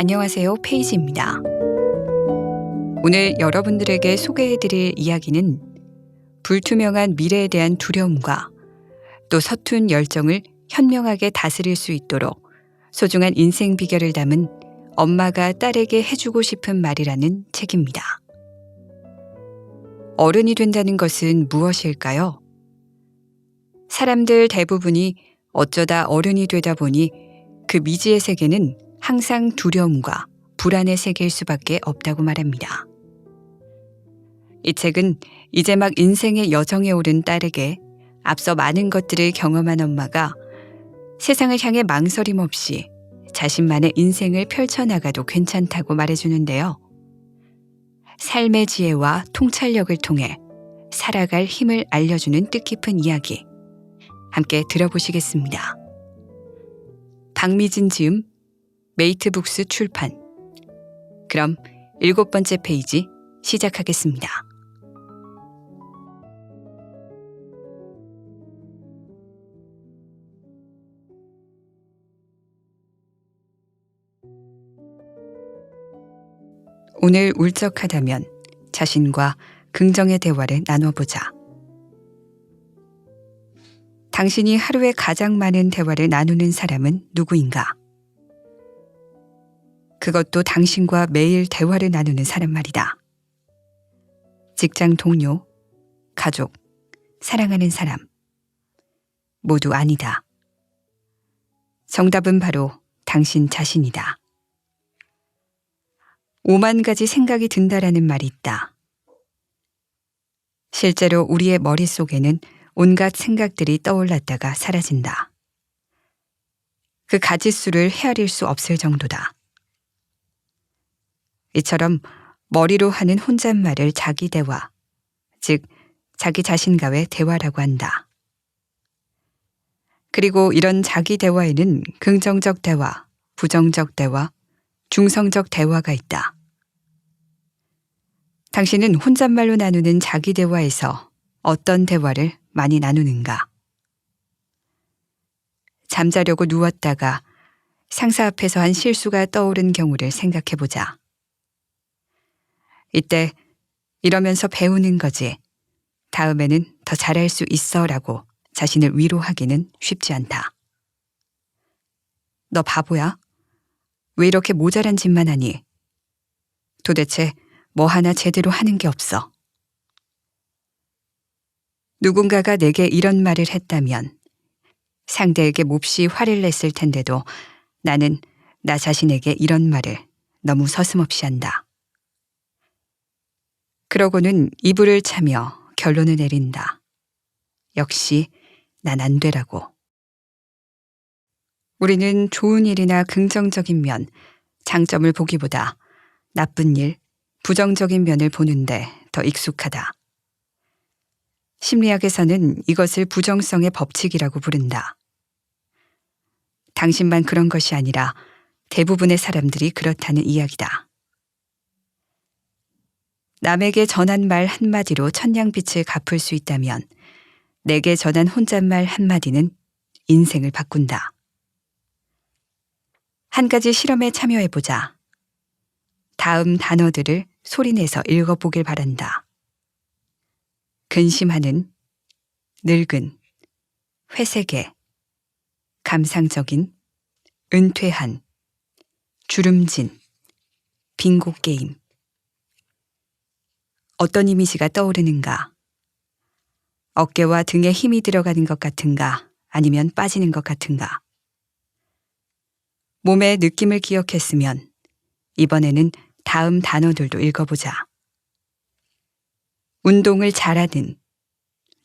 안녕하세요. 페이지입니다. 오늘 여러분들에게 소개해드릴 이야기는 불투명한 미래에 대한 두려움과 또 서툰 열정을 현명하게 다스릴 수 있도록 소중한 인생 비결을 담은 엄마가 딸에게 해주고 싶은 말이라는 책입니다. 어른이 된다는 것은 무엇일까요? 사람들 대부분이 어쩌다 어른이 되다 보니 그 미지의 세계는 항상 두려움과 불안의 세계일 수밖에 없다고 말합니다. 이 책은 이제 막 인생의 여정에 오른 딸에게 앞서 많은 것들을 경험한 엄마가 세상을 향해 망설임 없이 자신만의 인생을 펼쳐나가도 괜찮다고 말해주는데요. 삶의 지혜와 통찰력을 통해 살아갈 힘을 알려주는 뜻깊은 이야기 함께 들어보시겠습니다. 박미진 지음, 메이트북스 출판. 그럼 7번째 페이지 시작하겠습니다. 오늘 울적하다면 자신과 긍정의 대화를 나눠보자. 당신이 하루에 가장 많은 대화를 나누는 사람은 누구인가? 그것도 당신과 매일 대화를 나누는 사람 말이다. 직장 동료, 가족, 사랑하는 사람. 모두 아니다. 정답은 바로 당신 자신이다. 5만 가지 생각이 든다라는 말이 있다. 실제로 우리의 머릿속에는 온갖 생각들이 떠올랐다가 사라진다. 그 가짓수를 헤아릴 수 없을 정도다. 이처럼 머리로 하는 혼잣말을 자기 대화, 즉 자기 자신과의 대화라고 한다. 그리고 이런 자기 대화에는 긍정적 대화, 부정적 대화, 중성적 대화가 있다. 당신은 혼잣말로 나누는 자기 대화에서 어떤 대화를 많이 나누는가? 잠자려고 누웠다가 상사 앞에서 한 실수가 떠오른 경우를 생각해보자. 이때 이러면서 배우는 거지. 다음에는 더 잘할 수 있어 라고 자신을 위로하기는 쉽지 않다. 너 바보야? 왜 이렇게 모자란 짓만 하니? 도대체 뭐 하나 제대로 하는 게 없어. 누군가가 내게 이런 말을 했다면 상대에게 몹시 화를 냈을 텐데도 나는 나 자신에게 이런 말을 너무 서슴없이 한다. 그러고는 이불을 차며 결론을 내린다. 역시 난 안 되라고. 우리는 좋은 일이나 긍정적인 면, 장점을 보기보다 나쁜 일, 부정적인 면을 보는데 더 익숙하다. 심리학에서는 이것을 부정성의 법칙이라고 부른다. 당신만 그런 것이 아니라 대부분의 사람들이 그렇다는 이야기다. 남에게 전한 말 한마디로 천냥빚을 갚을 수 있다면 내게 전한 혼잣말 한마디는 인생을 바꾼다. 한 가지 실험에 참여해보자. 다음 단어들을 소리내서 읽어보길 바란다. 근심하는, 늙은, 회색의, 감상적인, 은퇴한, 주름진, 빙고 게임. 어떤 이미지가 떠오르는가? 어깨와 등에 힘이 들어가는 것 같은가? 아니면 빠지는 것 같은가? 몸의 느낌을 기억했으면 이번에는 다음 단어들도 읽어보자. 운동을 잘하는,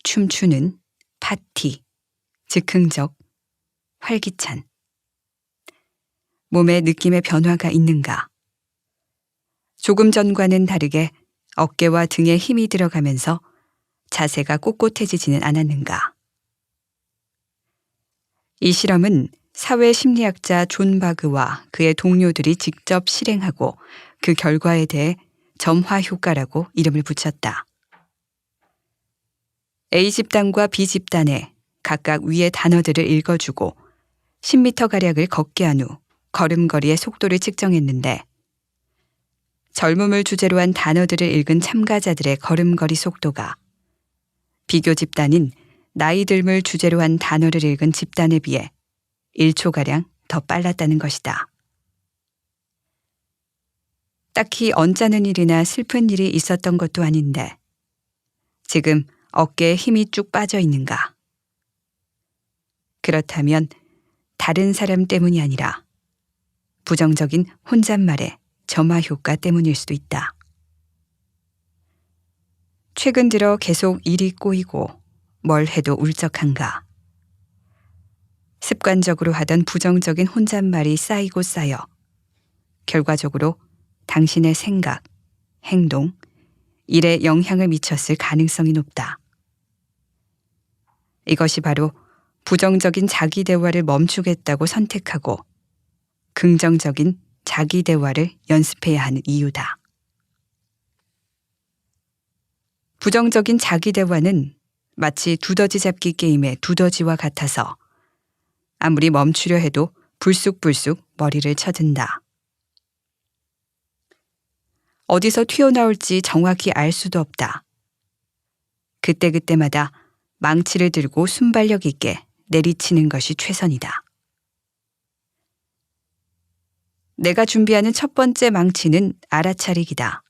춤추는, 파티, 즉흥적, 활기찬. 몸의 느낌의 변화가 있는가? 조금 전과는 다르게 어깨와 등에 힘이 들어가면서 자세가 꼿꼿해지지는 않았는가? 이 실험은 사회심리학자 존 바그와 그의 동료들이 직접 실행하고 그 결과에 대해 점화 효과라고 이름을 붙였다. A집단과 B집단에 각각 위의 단어들을 읽어주고 10m가량을 걷게 한 후 걸음걸이의 속도를 측정했는데 젊음을 주제로 한 단어들을 읽은 참가자들의 걸음걸이 속도가 비교 집단인 나이 듦을 주제로 한 단어를 읽은 집단에 비해 1초가량 더 빨랐다는 것이다. 딱히 언짢은 일이나 슬픈 일이 있었던 것도 아닌데 지금 어깨에 힘이 쭉 빠져 있는가? 그렇다면 다른 사람 때문이 아니라 부정적인 혼잣말의 점화 효과 때문일 수도 있다. 최근 들어 계속 일이 꼬이고 뭘 해도 울적한가? 습관적으로 하던 부정적인 혼잣말이 쌓이고 쌓여 결과적으로 당신의 생각, 행동, 일에 영향을 미쳤을 가능성이 높다. 이것이 바로 부정적인 자기 대화를 멈추겠다고 선택하고 긍정적인 자기 대화를 연습해야 하는 이유다. 부정적인 자기 대화는 마치 두더지 잡기 게임의 두더지와 같아서 아무리 멈추려 해도 불쑥불쑥 머리를 쳐든다. 어디서 튀어나올지 정확히 알 수도 없다. 그때그때마다 망치를 들고 순발력 있게 내리치는 것이 최선이다. 내가 준비하는 첫 번째 망치는 알아차리기다.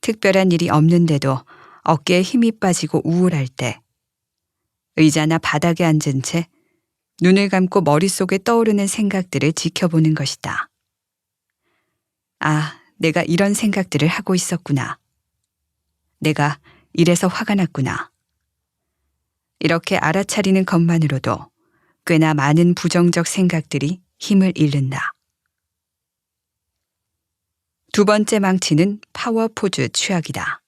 특별한 일이 없는데도 어깨에 힘이 빠지고 우울할 때 의자나 바닥에 앉은 채 눈을 감고 머릿속에 떠오르는 생각들을 지켜보는 것이다. 아, 내가 이런 생각들을 하고 있었구나. 내가 이래서 화가 났구나. 이렇게 알아차리는 것만으로도 꽤나 많은 부정적 생각들이 힘을 잃는다. 두 번째 망치는 파워 포즈 취하기다.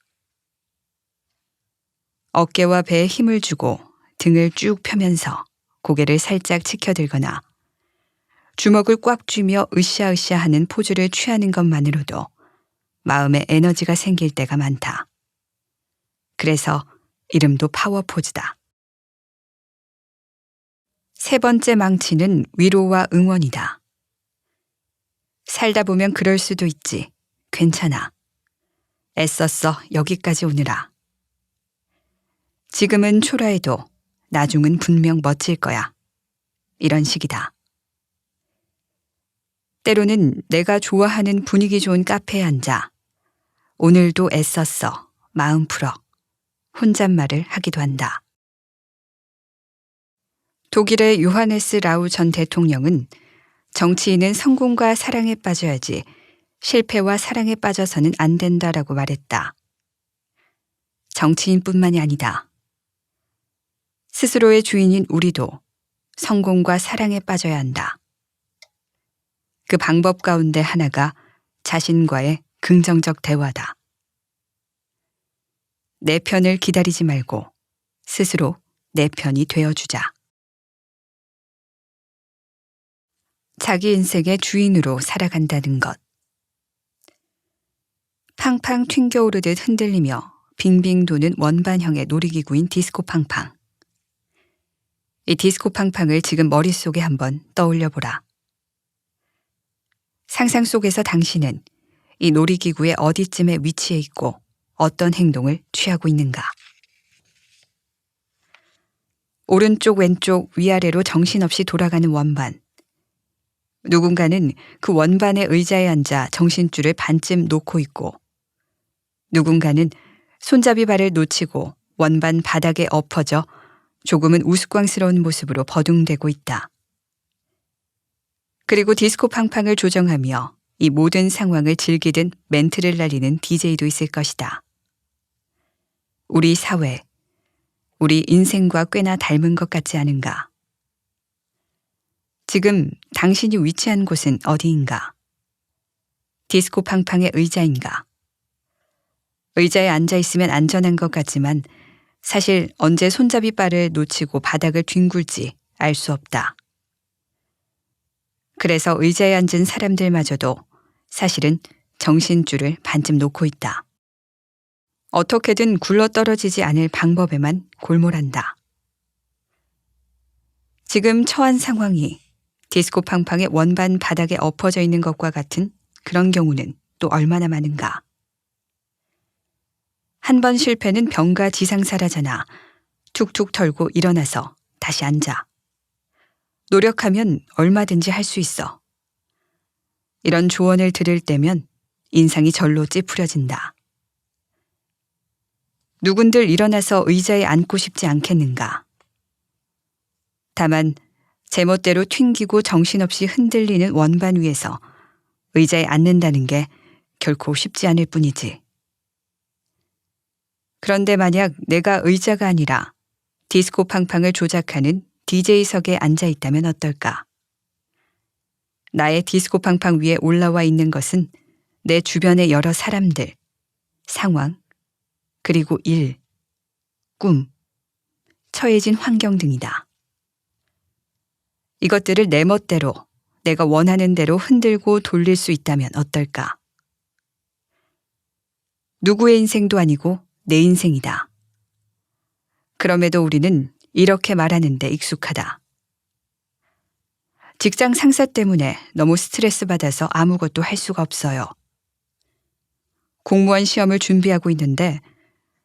어깨와 배에 힘을 주고 등을 쭉 펴면서 고개를 살짝 치켜들거나 주먹을 꽉 쥐며 으쌰으쌰 하는 포즈를 취하는 것만으로도 마음에 에너지가 생길 때가 많다. 그래서 이름도 파워 포즈다. 세 번째 망치는 위로와 응원이다. 살다 보면 그럴 수도 있지. 괜찮아. 애썼어. 여기까지 오느라. 지금은 초라해도 나중은 분명 멋질 거야. 이런 식이다. 때로는 내가 좋아하는 분위기 좋은 카페에 앉아 오늘도 애썼어. 마음 풀어. 혼잣말을 하기도 한다. 독일의 요하네스 라우 전 대통령은 정치인은 성공과 사랑에 빠져야지 실패와 사랑에 빠져서는 안 된다라고 말했다. 정치인뿐만이 아니다. 스스로의 주인인 우리도 성공과 사랑에 빠져야 한다. 그 방법 가운데 하나가 자신과의 긍정적 대화다. 내 편을 기다리지 말고 스스로 내 편이 되어주자. 자기 인생의 주인으로 살아간다는 것. 팡팡 튕겨오르듯 흔들리며 빙빙 도는 원반형의 놀이기구인 디스코팡팡. 이 디스코팡팡을 지금 머릿속에 한번 떠올려보라. 상상 속에서 당신은 이 놀이기구의 어디쯤에 위치해 있고 어떤 행동을 취하고 있는가. 오른쪽 왼쪽 위아래로 정신없이 돌아가는 원반. 누군가는 그 원반의 의자에 앉아 정신줄을 반쯤 놓고 있고 누군가는 손잡이 발을 놓치고 원반 바닥에 엎어져 조금은 우스꽝스러운 모습으로 버둥대고 있다. 그리고 디스코팡팡을 조정하며 이 모든 상황을 즐기듯 멘트를 날리는 DJ도 있을 것이다. 우리 사회, 우리 인생과 꽤나 닮은 것 같지 않은가? 지금 당신이 위치한 곳은 어디인가? 디스코팡팡의 의자인가? 의자에 앉아 있으면 안전한 것 같지만 사실 언제 손잡이 바를 놓치고 바닥을 뒹굴지 알 수 없다. 그래서 의자에 앉은 사람들마저도 사실은 정신줄을 반쯤 놓고 있다. 어떻게든 굴러떨어지지 않을 방법에만 골몰한다. 지금 처한 상황이 디스코 팡팡의 원반 바닥에 엎어져 있는 것과 같은 그런 경우는 또 얼마나 많은가. 한 번 실패는 병가 지상사라잖아. 툭툭 털고 일어나서 다시 앉아. 노력하면 얼마든지 할 수 있어. 이런 조언을 들을 때면 인상이 절로 찌푸려진다. 누군들 일어나서 의자에 앉고 싶지 않겠는가. 다만 제멋대로 튕기고 정신없이 흔들리는 원반 위에서 의자에 앉는다는 게 결코 쉽지 않을 뿐이지. 그런데 만약 내가 의자가 아니라 디스코 팡팡을 조작하는 DJ석에 앉아 있다면 어떨까? 나의 디스코 팡팡 위에 올라와 있는 것은 내 주변의 여러 사람들, 상황, 그리고 일, 꿈, 처해진 환경 등이다. 이것들을 내 멋대로 내가 원하는 대로 흔들고 돌릴 수 있다면 어떨까? 누구의 인생도 아니고 내 인생이다. 그럼에도 우리는 이렇게 말하는 데 익숙하다. 직장 상사 때문에 너무 스트레스 받아서 아무것도 할 수가 없어요. 공무원 시험을 준비하고 있는데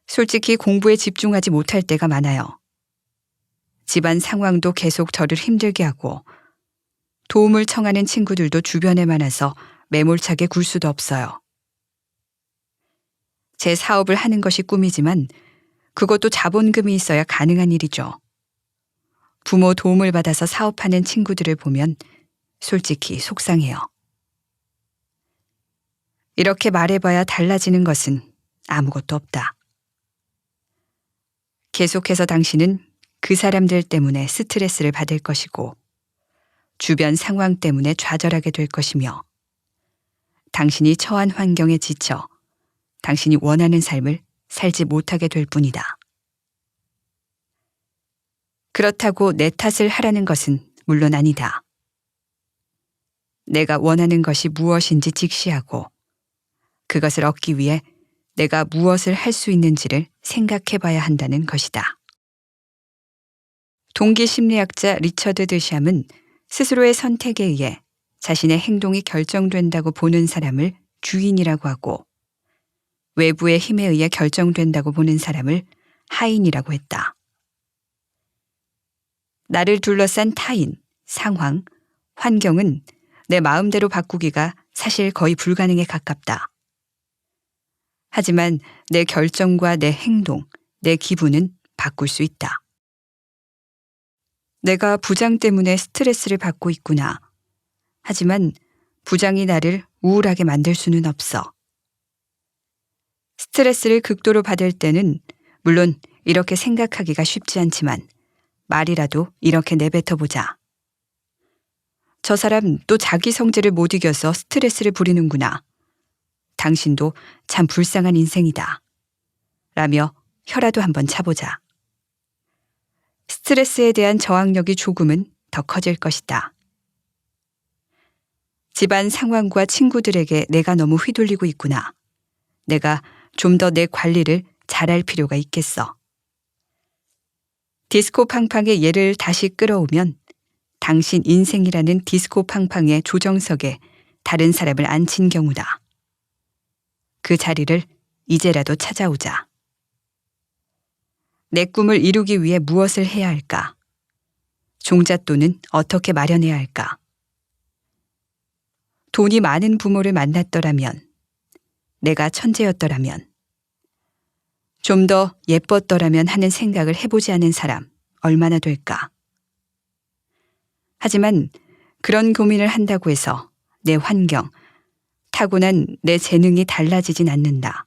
솔직히 공부에 집중하지 못할 때가 많아요. 집안 상황도 계속 저를 힘들게 하고 도움을 청하는 친구들도 주변에 많아서 매몰차게 굴 수도 없어요. 제 사업을 하는 것이 꿈이지만 그것도 자본금이 있어야 가능한 일이죠. 부모 도움을 받아서 사업하는 친구들을 보면 솔직히 속상해요. 이렇게 말해봐야 달라지는 것은 아무것도 없다. 계속해서 당신은 그 사람들 때문에 스트레스를 받을 것이고 주변 상황 때문에 좌절하게 될 것이며 당신이 처한 환경에 지쳐 당신이 원하는 삶을 살지 못하게 될 뿐이다. 그렇다고 내 탓을 하라는 것은 물론 아니다. 내가 원하는 것이 무엇인지 직시하고 그것을 얻기 위해 내가 무엇을 할 수 있는지를 생각해 봐야 한다는 것이다. 동기 심리학자 리처드 드샴은 스스로의 선택에 의해 자신의 행동이 결정된다고 보는 사람을 주인이라고 하고 외부의 힘에 의해 결정된다고 보는 사람을 하인이라고 했다. 나를 둘러싼 타인, 상황, 환경은 내 마음대로 바꾸기가 사실 거의 불가능에 가깝다. 하지만 내 결정과 내 행동, 내 기분은 바꿀 수 있다. 내가 부장 때문에 스트레스를 받고 있구나. 하지만 부장이 나를 우울하게 만들 수는 없어. 스트레스를 극도로 받을 때는 물론 이렇게 생각하기가 쉽지 않지만 말이라도 이렇게 내뱉어보자. 저 사람 또 자기 성질을 못 이겨서 스트레스를 부리는구나. 당신도 참 불쌍한 인생이다. 라며 혀라도 한번 차보자. 스트레스에 대한 저항력이 조금은 더 커질 것이다. 집안 상황과 친구들에게 내가 너무 휘둘리고 있구나. 내가 좀 더 내 관리를 잘할 필요가 있겠어. 디스코 팡팡의 예를 다시 끌어오면 당신 인생이라는 디스코 팡팡의 조정석에 다른 사람을 앉힌 경우다. 그 자리를 이제라도 찾아오자. 내 꿈을 이루기 위해 무엇을 해야 할까? 종잣돈은 어떻게 마련해야 할까? 돈이 많은 부모를 만났더라면, 내가 천재였더라면, 좀 더 예뻤더라면 하는 생각을 해보지 않은 사람 얼마나 될까? 하지만 그런 고민을 한다고 해서 내 환경, 타고난 내 재능이 달라지진 않는다.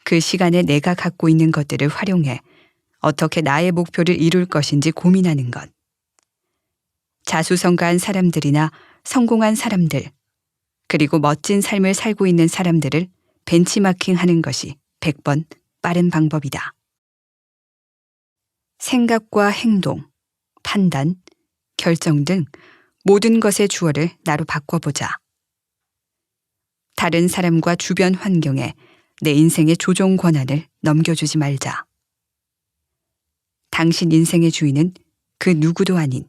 그 시간에 내가 갖고 있는 것들을 활용해 어떻게 나의 목표를 이룰 것인지 고민하는 것. 자수성가한 사람들이나 성공한 사람들, 그리고 멋진 삶을 살고 있는 사람들을 벤치마킹하는 것이 100번 빠른 방법이다. 생각과 행동, 판단, 결정 등 모든 것의 주어를 나로 바꿔보자. 다른 사람과 주변 환경에 내 인생의 조종 권한을 넘겨주지 말자. 당신 인생의 주인은 그 누구도 아닌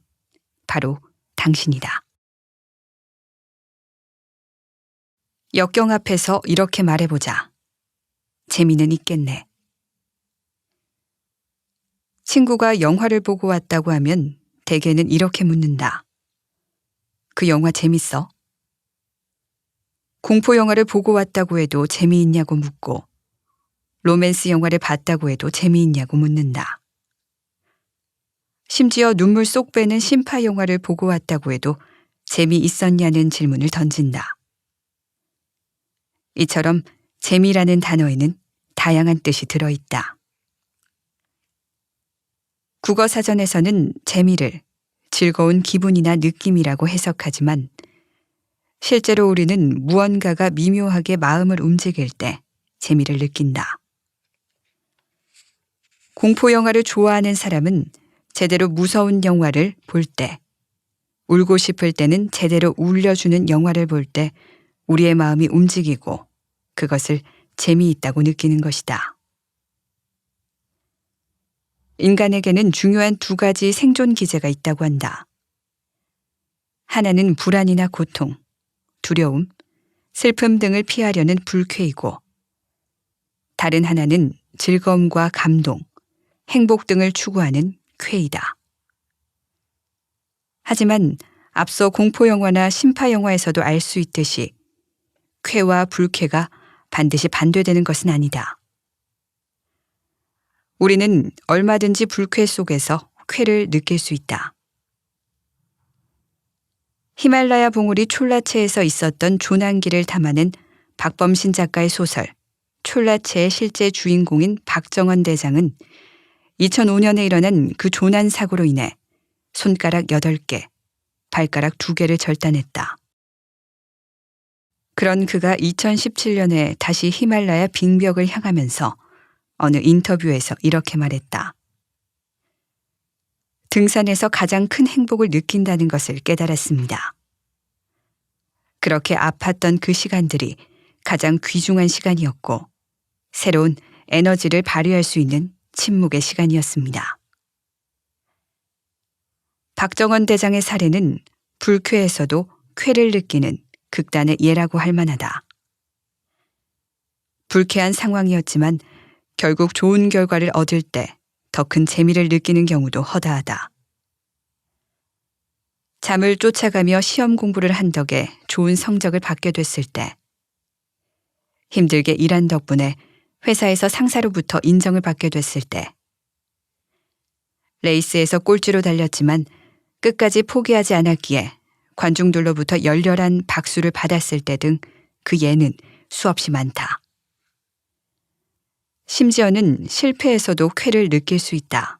바로 당신이다. 역경 앞에서 이렇게 말해보자. 재미는 있겠네. 친구가 영화를 보고 왔다고 하면 대개는 이렇게 묻는다. 그 영화 재밌어? 공포 영화를 보고 왔다고 해도 재미있냐고 묻고, 로맨스 영화를 봤다고 해도 재미있냐고 묻는다. 심지어 눈물 쏙 빼는 심파 영화를 보고 왔다고 해도 재미있었냐는 질문을 던진다. 이처럼 재미라는 단어에는 다양한 뜻이 들어있다. 국어사전에서는 재미를 즐거운 기분이나 느낌이라고 해석하지만 실제로 우리는 무언가가 미묘하게 마음을 움직일 때 재미를 느낀다. 공포 영화를 좋아하는 사람은 제대로 무서운 영화를 볼 때, 울고 싶을 때는 제대로 울려주는 영화를 볼 때 우리의 마음이 움직이고 그것을 재미있다고 느끼는 것이다. 인간에게는 중요한 두 가지 생존 기제가 있다고 한다. 하나는 불안이나 고통, 두려움, 슬픔 등을 피하려는 불쾌이고, 다른 하나는 즐거움과 감동, 행복 등을 추구하는 쾌이다. 하지만 앞서 공포영화나 심파영화에서도 알 수 있듯이 쾌와 불쾌가 반드시 반대되는 것은 아니다. 우리는 얼마든지 불쾌 속에서 쾌를 느낄 수 있다. 히말라야 봉우리 촐라체에서 있었던 조난기를 담아낸 박범신 작가의 소설 촐라체의 실제 주인공인 박정원 대장은 2005년에 일어난 그 조난 사고로 인해 손가락 8개, 발가락 2개를 절단했다. 그런 그가 2017년에 다시 히말라야 빙벽을 향하면서 어느 인터뷰에서 이렇게 말했다. 등산에서 가장 큰 행복을 느낀다는 것을 깨달았습니다. 그렇게 아팠던 그 시간들이 가장 귀중한 시간이었고 새로운 에너지를 발휘할 수 있는 침묵의 시간이었습니다. 박정원 대장의 사례는 불쾌에서도 쾌를 느끼는 극단의 예라고 할 만하다. 불쾌한 상황이었지만 결국 좋은 결과를 얻을 때 더 큰 재미를 느끼는 경우도 허다하다. 잠을 쫓아가며 시험 공부를 한 덕에 좋은 성적을 받게 됐을 때, 힘들게 일한 덕분에 회사에서 상사로부터 인정을 받게 됐을 때, 레이스에서 꼴찌로 달렸지만 끝까지 포기하지 않았기에 관중들로부터 열렬한 박수를 받았을 때 등 그 예는 수없이 많다. 심지어는 실패에서도 쾌를 느낄 수 있다.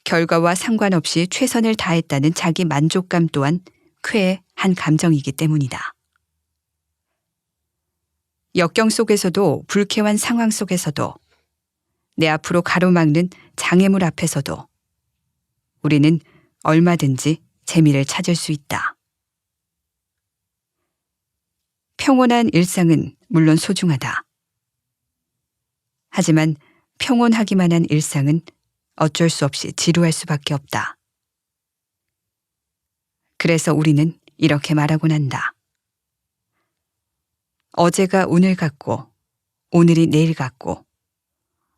결과와 상관없이 최선을 다했다는 자기 만족감 또한 쾌의 한 감정이기 때문이다. 역경 속에서도 불쾌한 상황 속에서도 내 앞으로 가로막는 장애물 앞에서도 우리는 얼마든지 재미를 찾을 수 있다. 평온한 일상은 물론 소중하다. 하지만 평온하기만 한 일상은 어쩔 수 없이 지루할 수밖에 없다. 그래서 우리는 이렇게 말하곤 한다. 어제가 오늘 같고 오늘이 내일 같고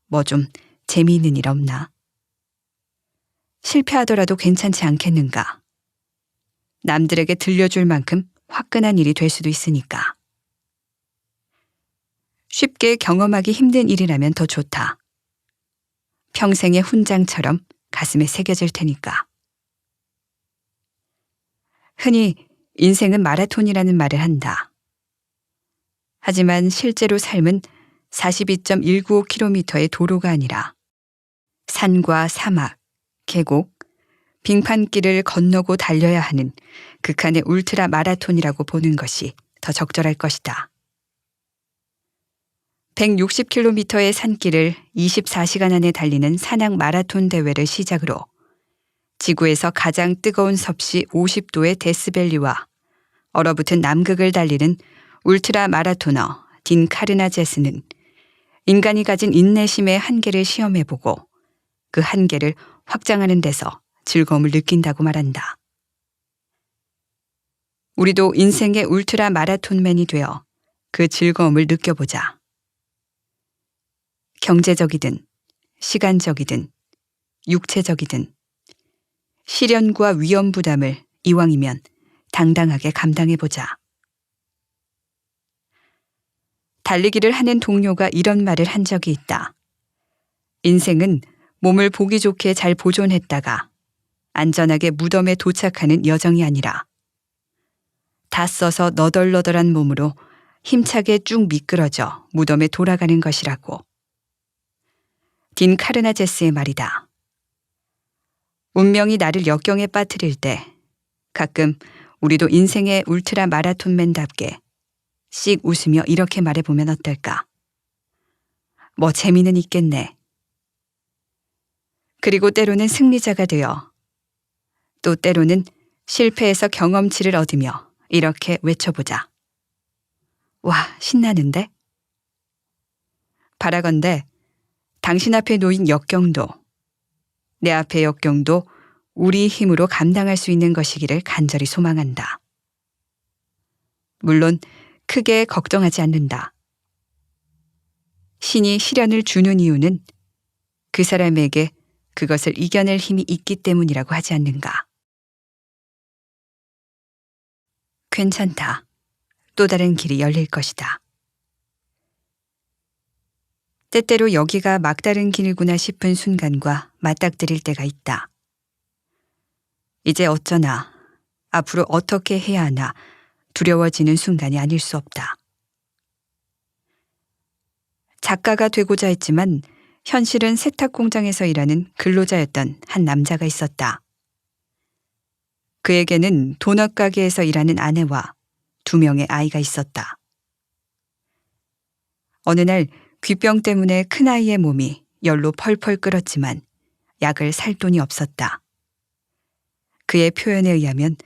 뭐 좀 재미있는 일 없나? 실패하더라도 괜찮지 않겠는가? 남들에게 들려줄 만큼 화끈한 일이 될 수도 있으니까. 쉽게 경험하기 힘든 일이라면 더 좋다. 평생의 훈장처럼 가슴에 새겨질 테니까. 흔히 인생은 마라톤이라는 말을 한다. 하지만 실제로 삶은 42.195km의 도로가 아니라 산과 사막, 계곡, 빙판길을 건너고 달려야 하는 극한의 울트라 마라톤이라고 보는 것이 더 적절할 것이다. 160km의 산길을 24시간 안에 달리는 산악 마라톤 대회를 시작으로 지구에서 가장 뜨거운 섭씨 50도의 데스밸리와 얼어붙은 남극을 달리는 울트라 마라토너 딘 카르나제스는 인간이 가진 인내심의 한계를 시험해보고 그 한계를 확장하는 데서 즐거움을 느낀다고 말한다. 우리도 인생의 울트라 마라톤맨이 되어 그 즐거움을 느껴보자. 경제적이든 시간적이든 육체적이든 시련과 위험 부담을 이왕이면 당당하게 감당해보자. 달리기를 하는 동료가 이런 말을 한 적이 있다. 인생은 몸을 보기 좋게 잘 보존했다가 안전하게 무덤에 도착하는 여정이 아니라 다 써서 너덜너덜한 몸으로 힘차게 쭉 미끄러져 무덤에 돌아가는 것이라고. 딘 카르나제스의 말이다. 운명이 나를 역경에 빠뜨릴 때 가끔 우리도 인생의 울트라 마라톤맨답게 씩 웃으며 이렇게 말해보면 어떨까? 뭐 재미는 있겠네. 그리고 때로는 승리자가 되어 또 때로는 실패에서 경험치를 얻으며 이렇게 외쳐보자. 와, 신나는데? 바라건대 당신 앞에 놓인 역경도 내 앞의 역경도 우리 힘으로 감당할 수 있는 것이기를 간절히 소망한다. 물론 크게 걱정하지 않는다. 신이 시련을 주는 이유는 그 사람에게 그것을 이겨낼 힘이 있기 때문이라고 하지 않는가. 괜찮다. 또 다른 길이 열릴 것이다. 때때로 여기가 막다른 길이구나 싶은 순간과 맞닥뜨릴 때가 있다. 이제 어쩌나, 앞으로 어떻게 해야 하나 두려워지는 순간이 아닐 수 없다. 작가가 되고자 했지만 현실은 세탁 공장에서 일하는 근로자였던 한 남자가 있었다. 그에게는 도넛 가게에서 일하는 아내와 2명의 아이가 있었다. 어느 날 귀병 때문에 큰아이의 몸이 열로 펄펄 끓었지만 약을 살 돈이 없었다. 그의 표현에 의하면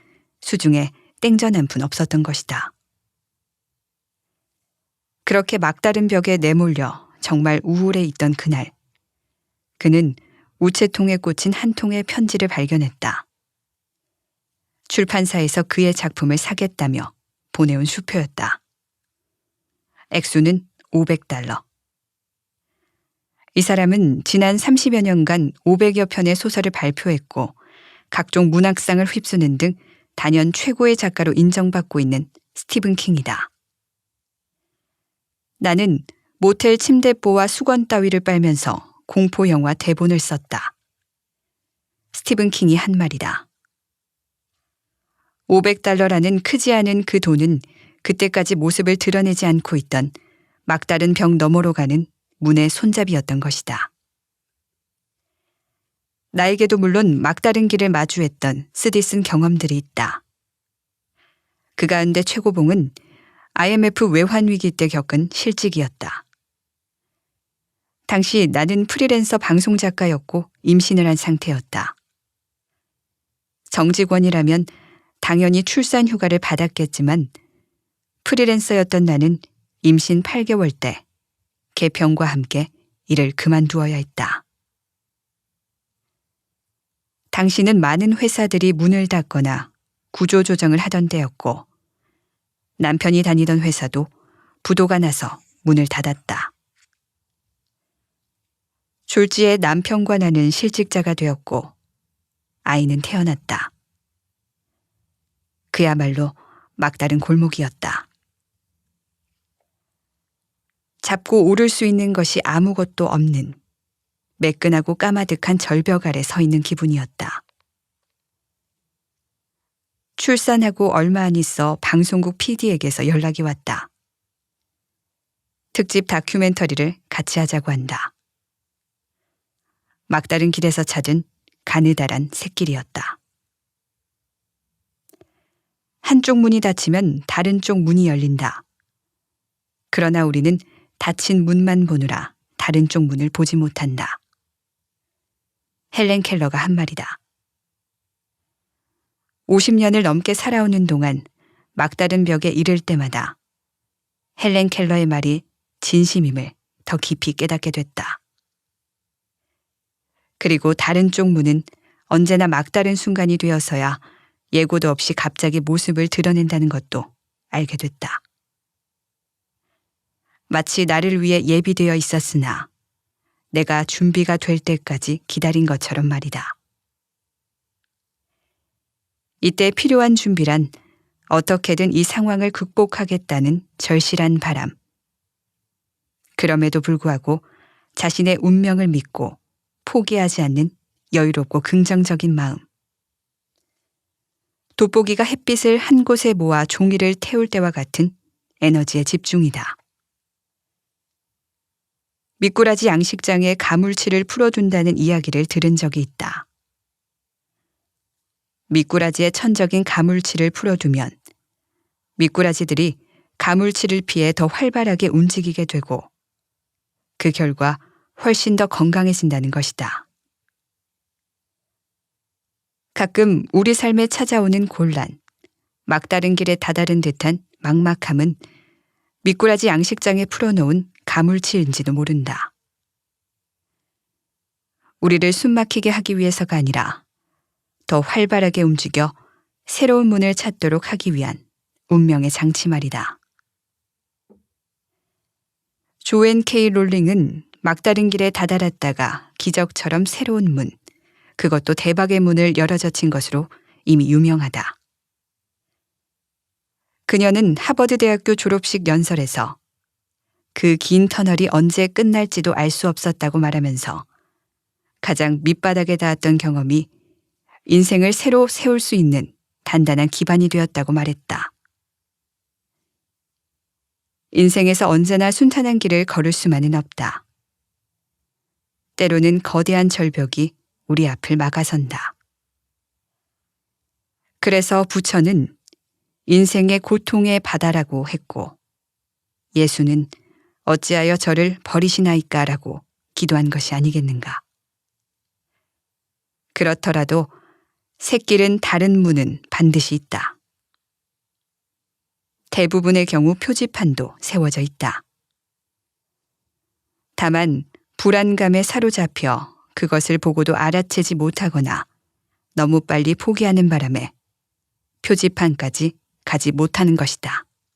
수중에 땡전 한 푼 없었던 것이다. 그렇게 막다른 벽에 내몰려 정말 우울해 있던 그날, 그는 우체통에 꽂힌 한 통의 편지를 발견했다. 출판사에서 그의 작품을 사겠다며 보내온 수표였다. 액수는 $500. 이 사람은 지난 30여 년간 500여 편의 소설을 발표했고 각종 문학상을 휩쓰는 등 단연 최고의 작가로 인정받고 있는 스티븐 킹이다. 나는 모텔 침대보와 수건 따위를 빨면서 공포영화 대본을 썼다. 스티븐 킹이 한 말이다. $500라는 크지 않은 그 돈은 그때까지 모습을 드러내지 않고 있던 막다른 벽 너머로 가는 문의 손잡이였던 것이다. 나에게도 물론 막다른 길을 마주했던 쓰디쓴 경험들이 있다. 그 가운데 최고봉은 IMF 외환위기 때 겪은 실직이었다. 당시 나는 프리랜서 방송작가였고 임신을 한 상태였다. 정직원이라면 당연히 출산 휴가를 받았겠지만 프리랜서였던 나는 임신 8개월 때 개편과 함께 일을 그만두어야 했다. 당시는 많은 회사들이 문을 닫거나 구조조정을 하던 때였고 남편이 다니던 회사도 부도가 나서 문을 닫았다. 졸지에 남편과 나는 실직자가 되었고 아이는 태어났다. 그야말로 막다른 골목이었다. 잡고 오를 수 있는 것이 아무것도 없는 매끈하고 까마득한 절벽 아래 서 있는 기분이었다. 출산하고 얼마 안 있어 방송국 PD에게서 연락이 왔다. 특집 다큐멘터리를 같이 하자고 한다. 막다른 길에서 찾은 가느다란 샛길이었다. 한쪽 문이 닫히면 다른 쪽 문이 열린다. 그러나 우리는 닫힌 문만 보느라 다른 쪽 문을 보지 못한다. 헬렌 켈러가 한 말이다. 50년을 넘게 살아오는 동안 막다른 벽에 이를 때마다 헬렌 켈러의 말이 진심임을 더 깊이 깨닫게 됐다. 그리고 다른 쪽 문은 언제나 막다른 순간이 되어서야 예고도 없이 갑자기 모습을 드러낸다는 것도 알게 됐다. 마치 나를 위해 예비되어 있었으나 내가 준비가 될 때까지 기다린 것처럼 말이다. 이때 필요한 준비란 어떻게든 이 상황을 극복하겠다는 절실한 바람. 그럼에도 불구하고 자신의 운명을 믿고 포기하지 않는 여유롭고 긍정적인 마음. 돋보기가 햇빛을 한 곳에 모아 종이를 태울 때와 같은 에너지의 집중이다. 미꾸라지 양식장에 가물치를 풀어둔다는 이야기를 들은 적이 있다. 미꾸라지의 천적인 가물치를 풀어두면 미꾸라지들이 가물치를 피해 더 활발하게 움직이게 되고 그 결과 훨씬 더 건강해진다는 것이다. 가끔 우리 삶에 찾아오는 곤란, 막다른 길에 다다른 듯한 막막함은 미꾸라지 양식장에 풀어놓은 가물치인지도 모른다. 우리를 숨막히게 하기 위해서가 아니라 더 활발하게 움직여 새로운 문을 찾도록 하기 위한 운명의 장치 말이다. 조앤 K 롤링은 막다른 길에 다다랐다가 기적처럼 새로운 문, 그것도 대박의 문을 열어젖힌 것으로 이미 유명하다. 그녀는 하버드 대학교 졸업식 연설에서 그 긴 터널이 언제 끝날지도 알 수 없었다고 말하면서 가장 밑바닥에 닿았던 경험이 인생을 새로 세울 수 있는 단단한 기반이 되었다고 말했다. 인생에서 언제나 순탄한 길을 걸을 수만은 없다. 때로는 거대한 절벽이 우리 앞을 막아선다. 그래서 부처는 인생의 고통의 바다라고 했고 예수는 어찌하여 저를 버리시나이까라고 기도한 것이 아니겠는가. 그렇더라도 샛길은 다른 문은 반드시 있다. 대부분의 경우 표지판도 세워져 있다. 다만 불안감에 사로잡혀 그것을 보고도 알아채지 못하거나 너무 빨리 포기하는 바람에 표지판까지 가지 못하는 것이다.